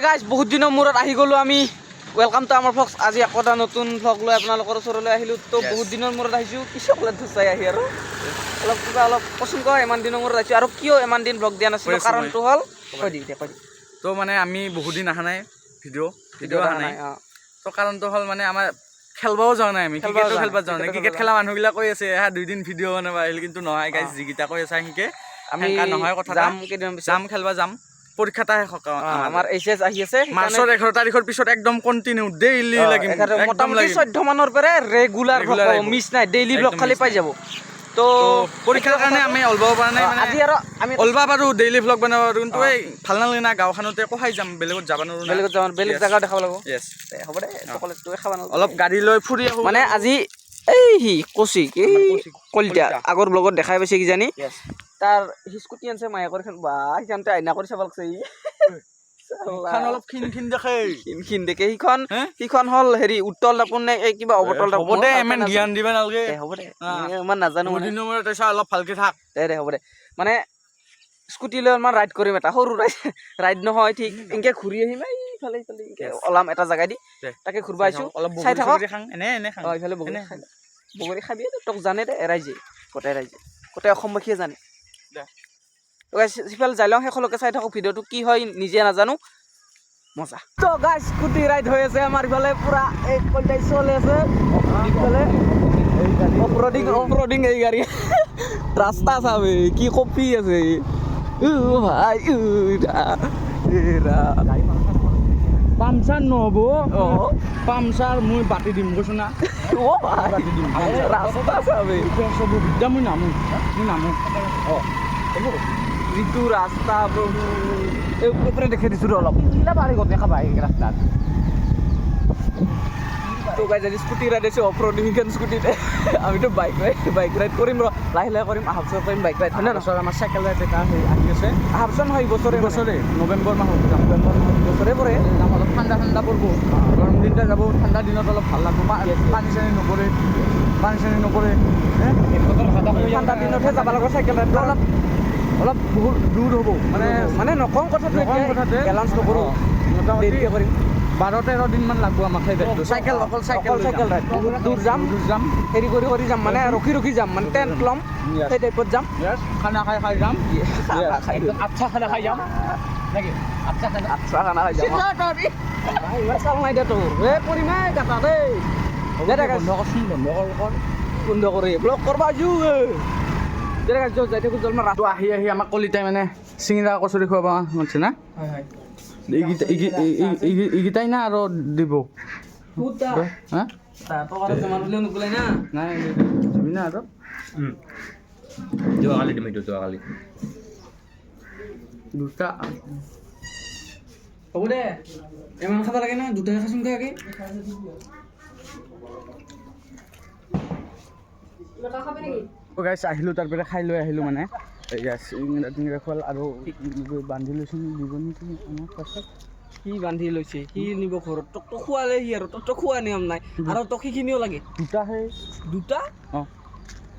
guys বহুত দিনৰ মূৰত আহি গ'লো আমি ওয়েলকাম টু আমাৰ ভ্লগছ আজি আকৌ এটা নতুন ভ্লগ লৈ আপোনালোকৰ ওচৰলৈ আহিলোঁ তো বহুত দিনৰ মূৰত আহিছোঁ কিছু ক'লে ধুচাই আহি আৰু অলপ কিবা অলপ পচন্দ কৰা ইমান দিনৰ মূৰত আহিছোঁ আৰু কিয় ইমান দিন ভ্লগ দিয়া নাছিলোঁ কাৰণটো হ'ল কৈ দি তো মানে আমি বহুত দিন অহা নাই ভিডিঅ' অহা নাই তো কাৰণটো হ'ল মানে আমাৰ খেলবাও যোৱা নাই আমি ক্ৰিকেটো খেলব যোৱা নাই ক্ৰিকেট খেলা মানুহবিলাক কৈ আছে হা 2 দিন ভিডিঅ' বনাব আহিল কিন্তু নহয় গাইজ যিকেইটা কৈ আছে সিকে আমি নহয় কথা যাম খেলবা যাম পৰীক্ষা এটা শেষ আমাৰ এইচএছ আহি আছে মাৰ্চৰ 11 তাৰিখৰ পিছত একদম কণ্টিনিউ ডেইলি লাগিম মোটামুটি 14 মানৰ পৰা ৰেগুলাৰ মিছ নাই ডেইলি ব্লগ খালি পাই যাব তো পৰীক্ষাৰ কাৰণে আমি অলবাব পৰা নাই মানে আজি আৰু আমি অলবা পাৰো ডেইলি ব্লগ বনাব পাৰো কিন্তু এই ভাল নালাগে না গাঁওখনতে কহাই যাম বেলেগত যাব নোৱাৰো বেলেগ জায়গা দেখাব লাগিব ইয়েছ হ'ব দে চকলেটটোৱে খাব নালাগে অলপ গাড়ী লৈ ফুৰি আহো মানে আজি এই কচি কলিতা আগৰ ব্লগত দেখাই পাইছে কিজানি তাৰ স্কুটি আনছে মায়াকৰ বা সিখানতে আইনা কৰি চাব লাগছে অলপ খিন দেখে দেখে সিখন হ'ল হেৰি উত্তল দাপোন নে এই কিবা অৱতল হ'ব দে ইমান জ্ঞান দিবা নালাগে হ'ব দে ইমান নাজানো অলপ ভালকে থাক দে হ'ব দে মানে স্কুটি লৈ অলপমান ৰাইড কৰিম এটা সৰু ৰাইড নহয় ঠিক এনেকে ঘূৰি আহিম এইফালে ওলাম এটা জেগা দি তাকে ঘূৰিব আহিছোঁ অলপ চাই থাকক এনে এইফালে বগৰী খাবি তোক জানে দে ৰাইজে গোটেই অসমবাসীয়ে জানে সিফালে যাই লওঁ শেষলৈকে চাই থাকক ভিডিঅ'টো কি হয় নিজে নাজানো মজা তো গাইজ স্কুটি ৰাইড হৈ আছে আমাৰ ইফালে পুৰা এই কলটাই চলি আছে ইফালে অফৰোডিং এই গাড়ী ৰাস্তা চাবে কি কপি আছে ভাই পামচাৰ নহ'ব পামচাৰ মই বাটি দিম কৈছো না ৰাস্তা চাবে মই নামো যিটো ৰাস্তা প্ৰভু এই ওপৰে দেখে দিছোঁ অলপ বাঢ়ি গ'ল দেখা পাই ৰাস্তাত তো গাইজ আজি স্কুটি ৰাইড আছে অফৰোডিং স্কুটিতে আমিতো বাইক ৰাইড কৰিম লাহে কৰিম অহা বছৰ কৰিম বাইক ৰাইড হয় নে নহয় আমাৰ চাইকেল ৰাইড এটা আহি আছে অহা বছৰ নহয় বছৰে নৱেম্বৰ মাহত যাম বছৰে পৰে যাম অলপ ঠাণ্ডা পৰিব গৰম দিনটা যাব ঠাণ্ডা দিনত অলপ ভাল লাগব পানী চানী নপৰে ঠাণ্ডা দিনতহে যাব লাগিব চাইকেল ৰাইড অলপ বহুত দূৰ হ'ব মানে নকওঁ কথাটো বেলেঞ্চ নকৰোঁ দেৰিকৈ কৰিম 12-13 দিনমান লাগব আমাক সেই ৰাইডটো চাইকেল ৰাইড দূৰ যাম হেৰি কৰি যাম মানে ৰখি যাম মানে টেণ্ট ল'ম সেই টাইপত যাম খানা খাই যাম আচ্ছা খানা খাই যাম নেকি আচ্ছা খানা খাই যাম ইমান চাল নাই দে তোৰ কৰিমেই কাটা দেই বন্ধ কৰি ব্লগ কৰিব আহিছোঁ যাই থাকোঁ জলমান ৰাস্তা আহি আমাক কলিতাই মানে চিঙৰা কচুৰি খুৱাব মাতিছে না হয় এইকেইটাই না আৰু দিব হা নাই দিবি না আৰু যোৱাকালি দিম এইটো যোৱাকালি দুটা হ'ব দে ইমান খাব লাগে না দুটাই খাচোন কাকে গাইছ আহিলোঁ তাৰ পৰা খাই লৈ আহিলোঁ মানে চিঙৰা খোৱাল আৰু বান্ধি লৈছোঁ দিব নেকি আমাক পাছত সি বান্ধি লৈছে সি নিব ঘৰত তোকতো খোৱালে সি আৰু তোকতো খোৱা নিয়ম নাই আৰু তোক সেইখিনিও লাগে দুটা অঁ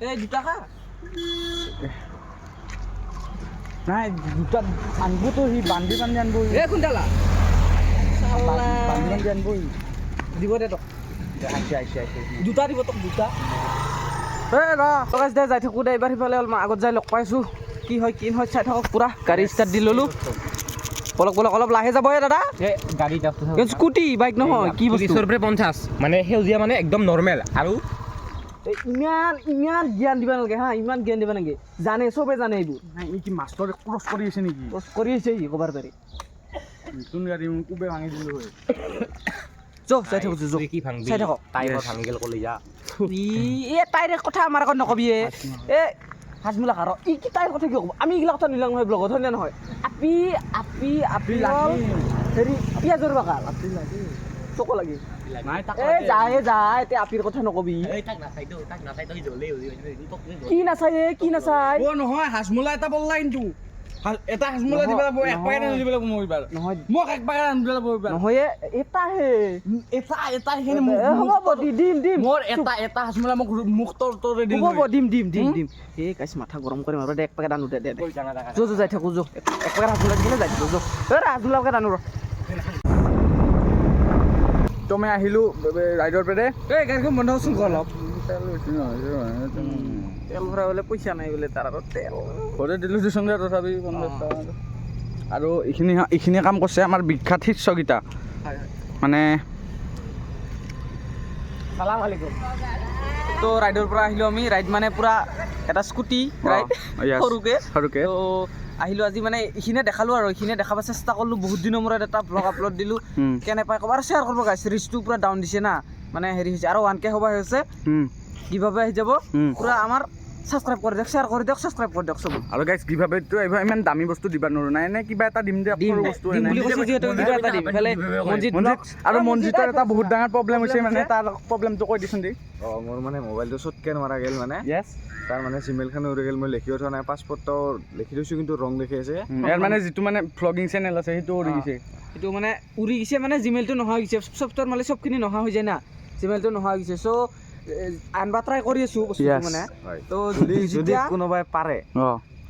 এই দুটা খা নাই দুটা আনবতো সি বান্ধি আনব এই খুন্দালা বান্ধি আনব দিব দে তোক আহিছে দুটা দিব তোক দুটা দে যাই থাকোঁ দে এইবাৰ সিফালে অলপমান আগত যাই লগ পাইছোঁ কি হয় চাই থাকক পুৰা গাড়ী ষ্টাৰ্ট দি ল'লোঁ বলক অলপ লাহে যাব দাদা গাড়ীত স্কুটি বাইক নহয় কি বস্তু 50 মানে সেউজীয়া মানে একদম নৰ্মেল আৰু ইমান জ্ঞান দিব নালাগে হা ইমান জ্ঞান দিব নালাগে জানে চবে জানে এইবোৰ এই কি মাষ্টৰ ক্ৰছ কৰি আছে নেকি কৰি আছে সি ক'বাৰ পাৰি নতুন গাড়ী মোক কোবে ভাঙি দিলোঁ হয় চাই থাকোঁ কি ভাঙবি চাই থাকক টাইমৰ ভাঙি গ'ল ক'লে যা তাইৰ কথা আমাৰ আগত নকবি হাজমোলা খাৰ কি তাইৰ কথা কি ক'ব আমি এইগিলা কথা নিলাম নহয় ব্লগত হয় নে নহয় আপি হেৰি পিঁয়াজৰ বাগান চকু লাগে যায় এতিয়া আপিৰ কথা নকবি কি নাচায় নহয় হাজমোলা এটা বললা কিন্তু এটা হাজমোলা দিব লাগিব এক পেকেট আনি দিব লাগিব মই এইবাৰ নহয় মোক এক পেকেট আনি দিব লাগিব এইবাৰ নহয় এটাহে এটা সেইখিনি হ'ব দিম মোৰ এটা হাজমোলা মোক তৰে দিম হ'ব দিম এই কাইছ মাথা গৰম কৰিম আৰু দে এক পেকেট আনো দে যাই থাকোঁ এক পেকেট হাজমোলা দিলে যাই থাকোঁ হাজমোলা পেকেট আনো তো মই আহিলোঁ ৰাইডৰ পেৰে এই গাড়ীখন বন্ধ হচোন অলপ তেল ভৰাবলৈ পইচা নাই বোলে তাৰ আগত তেল ঘৰতে দিলোঁ দেচোন দে তথাপি 50 টকা আৰু এইখিনি কাম কৰিছে আমাৰ বিখ্যাত শিষ্যকেইটা মানে সালাম আলাইকুম তো ৰাইডৰ পৰা আহিলোঁ আমি ৰাইড মানে পুৰা এটা স্কুটি ৰাইড সৰুকে তো আহিলোঁ আজি মানে এইখিনিয়ে দেখালোঁ আৰু এইখিনিয়ে দেখাব চেষ্টা কৰিলোঁ বহুত দিনৰ মূৰত এটা ব্লগ আপলোড দিলোঁ কেনে পাই ক'ব আৰু শ্বেয়াৰ কৰিব গাইছে ৰিচটো পুৰা ডাউন দিছে না মানে হেৰি হৈছে আৰু 1K হ'ব হৈছে কিভাৱে আহি যাব পুৰা আমাৰ সাবস্ক্ৰাইব কৰে দিয়ক শেয়াৰ কৰে দিয়ক সাবস্ক্ৰাইব কৰে দিয়ক সব আৰু গাইস গিভআৱেটো আহিব ইমান দামী বস্তু দিবা নোৱাৰো নাই নে কিবা এটা দিম দে সৰু বস্তু দিম বুলি কৈছে যিহেতু কিবা এটা দিম ফেলে মনজিত আৰু মনজিতৰ এটা বহুত ডাঙৰ প্ৰব্লেম হৈছে মানে তাৰ প্ৰব্লেমটো কৈ দিছোন দি মোৰ মানে মোবাইলটো চটকেন মাৰা গেল মানে ইয়েছ তাৰ মানে জিমেইলখন উৰি গেল মই লিখিও থোৱা নাই পাছপৰ্টটো লিখি দিছোঁ কিন্তু ৰং দেখি আছে ইয়াৰ মানে যিটো মানে ভ্লগিং চেনেল আছে সেইটো উৰি গৈছে এইটো মানে উৰি গৈছে মানে জিমেইলটো নোহোৱা গৈছে ছফটৱেৰ মানে সবখিনি নোহোৱা হৈ যায় না জিমেইলটো নোহোৱা গৈছে সো আনবা ট্ৰাই কৰি আছো বস্তুটো মানে তো যদি কোনোবাই পাৰে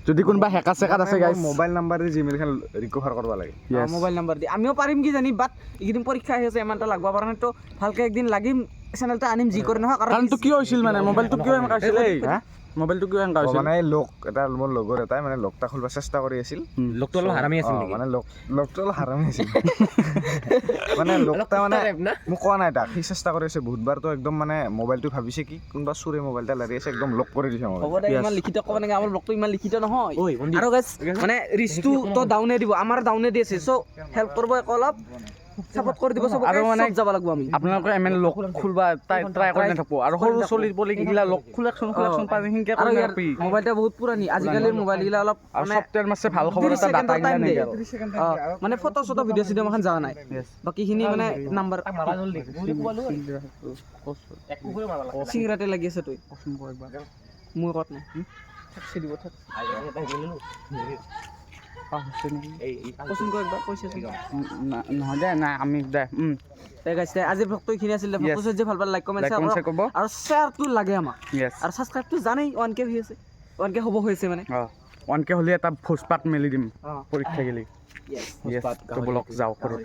যদি কোনোবা হেকাৰ চেকাৰ আছে গাইস মোবাইল নাম্বাৰে জিমেইলখন ৰিকভাৰ কৰিব লাগে মোবাইল নাম্বাৰ দি আমিও পাৰিম কি জানি বাট এইকেইদিন পৰীক্ষা আহি আছে ইমানটা লাগব পৰা নাই তো ভালকে একদিন লাগিম চেনেলটা আনিম যি কৰে নহয় কাৰণটো কি হৈছিল মানে মোবাইলটো কিয় এনেকা হৈছিল হা মোবাইলটো কিয় এনেকা হৈছিল মানে লক এটা মোৰ লগৰ এটাই মানে লকটা খুলিব চেষ্টা কৰি আছিল লোকটো অলপ হাৰামি আছিল নেকি মানে লকটো অলপ হাৰামি আছিল মানে লকটা মানে মোক কোৱা নাই তাক সি চেষ্টা কৰি আছে বহুতবাৰতো একদম মানে মোবাইলটো ভাবিছে কি কোনোবা চুৰে মোবাইলটা লাৰি আছে একদম লক কৰি দিছে হ'ব দে ইমান লিখিত ক'ব নাগে আমাৰ ব্লগটো ইমান লিখিত নহয় আৰু গাইস মানে ৰিচটো তো ডাউনে দিব আমাৰ ডাউনে দি আছে সো হেল্প কৰিব অলপ সাপোৰ্ট কৰে দিব সব আৰু মানে যাব লাগব আমি আপোনালোকে এমএন লক খুলবা ট্ৰাই কৰি নাথাকো আৰু সৰু চলি পলি গিলা লক খুলেকচোন পাৰি হিনকে আৰু কৰি ইয়াৰ নাপি মোবাইলটা বহুত পুৰানি আজিকালিৰ মোবাইল গিলা অলপ আৰু মানে সফটওয়্যাৰ মাছে ভাল খবৰ এটা ডাটা গিলা নাই আৰু মানে ফটো চটো ভিডিও সিডিও মাখান যাওয়া নাই বাকিখিনি মানে নাম্বার সিংৰাতে লাগি আছে তুই মোৰ কত নাই থাকছে দিব থাক কচোন কো একবাৰ কৈছে নহয় দে নাই আমি দে তাই গাইছে আজি ব্লগটো এইখিনি আছিল ব্লগটো যে ভাল ভাল লাইক কমেন্ট শেয়াৰ কৰিব আৰু শেয়াৰটো লাগে আমাক ইয়েছ আৰু সাবস্ক্ৰাইবটো জানেই 1K হৈ আছে 1K হ'ব হৈছে মানে 1K হ'লে এটা ভোজপাত মেলি দিম পৰীক্ষা গেলি ইয়েছ তো ব্লগ যাও কৰো